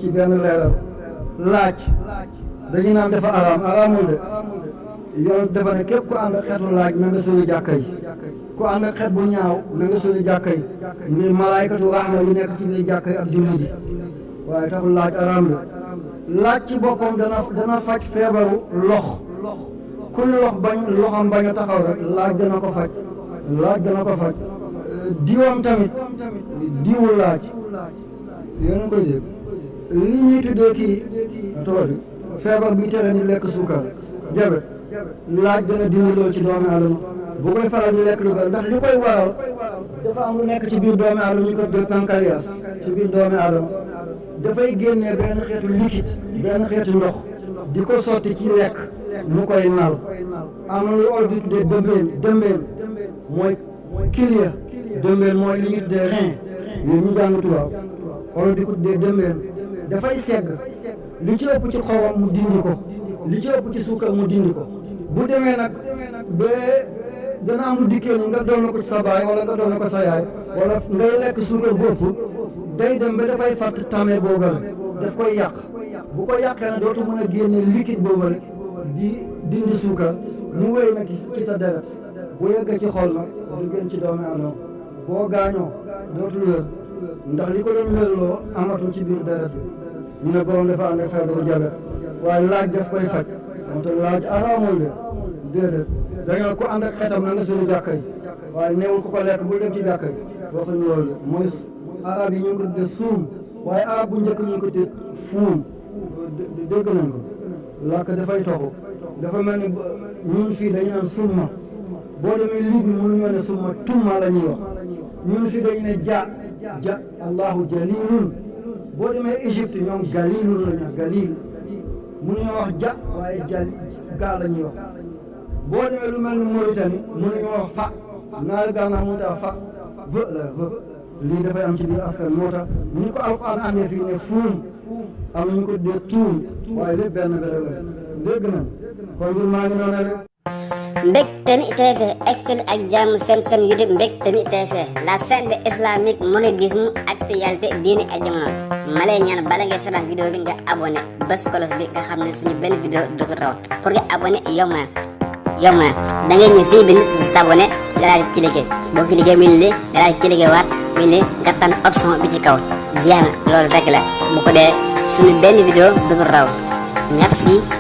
ci benn leeral laaj dañu naan dafa araamul de yoon dafa ne képp ku ànd ak xeetu laaj na nga sori jàkka yi ku ànd ak xeet bu ñaaw na nga sori jàkka yi ngir malaykatu rahma yu nekk ci biir jàkka yi ak jullit yi waaye taxul laaj araam de laaj ci boppam dana faj feebaru lox kuy loxam bañ a taxaw rek laaj dana ko faj diwam tamit diwu laaj yéen a koy dégg li ñuy tuddee kii toodi feebar bi tere ni lekk suukar jabet laaj dana dindi loolu ci doomi aadama bu koy faral di lekk lu bari ndax li koy waral dafa am lu nekk ci biir doomi aadama ñu ko tuddee pancréas ci biir doomi aadama dafay génnee benn xeetu liquide benn xeetu ndox di ko sotti ci lekk mu koy nal am na lu olof di tuddee dëmbeen mooy kilia dëmbeen mooy li ñu tuddee rein yooyu ñu jàng tubaab olof di ko tuddee dëmbeen dafay segg li ci ëpp ci xowam mu dindi ko li ci ëpp ci suukar mu dindi ko bu demee nag ba dana am lu dikkee ni nga doon ko ci sa baay wala nga doon ko sa yaay wala ngay lekk suukar bu ëpp day dem ba dafay fàtt tame boogale daf koy yàq bu ko yàqee nag dootu mën a génne liquide boobale di dindi suukar mu wéy nag ci sa deret bu yeggee ci xol nag du gën ci doomi aadama boo gaañoo dootul wér ndax li ko doon wérloo amatul ci biir deret bi ñu ne borom dafa ànd ak feebaru jabet waaye laaj daf koy faj wante laaj araamul de déedéet da nga ko ànd ak xetam na nga suñu jàkka yi waaye neewul ko lekk bul dem ci jàkka yi waxuñu loolu de mooy arab yi ñu ngi ko tuddee suum waaye arab bu njëkk ñu ngi ko tuddee fuum dégg nañ ko làkk dafay toxu dafa mel ni ñun fii dañu naan summa boo demee Libi mënuñoo ne summa tumma la ñuy wax ñun fii dañu ne ja allahu jalilun boo demee Égypte ñoom galilun la ñu galil mënuñoo wax ja waaye jali gaa la ñuy wax boo demee lu mel ni Mauritanie mënuñoo wax fa naari Gànnaar mu tax fa vë la vë lii dafay am ci biir askan moo tax ni ko alquran amee fii ne fuum am nañu ko dee tuum waaye lépp benn bi la dégg nañ kon ñun maa ngi noonu rek. Mbectemi TV excel ak jàmm seen YouTube Mbectemi TV la chaîne de islamique mouridisme actualité diine ak jamono ma lay ñaan bala ngay seetaan vidéo bi nga abonné bés kolos bi nga xam ne suñu benn vidéo dootu raw pour nga abonné yomb na da ngay ñëw fii bind s'abonné nga daal di cliqué boo cliqué muy li nga daal di cliqué waat muy li nga tànn option bi ci kaw jeex na loolu rek la bu ko dee suñu benn vidéo dootu raw merci.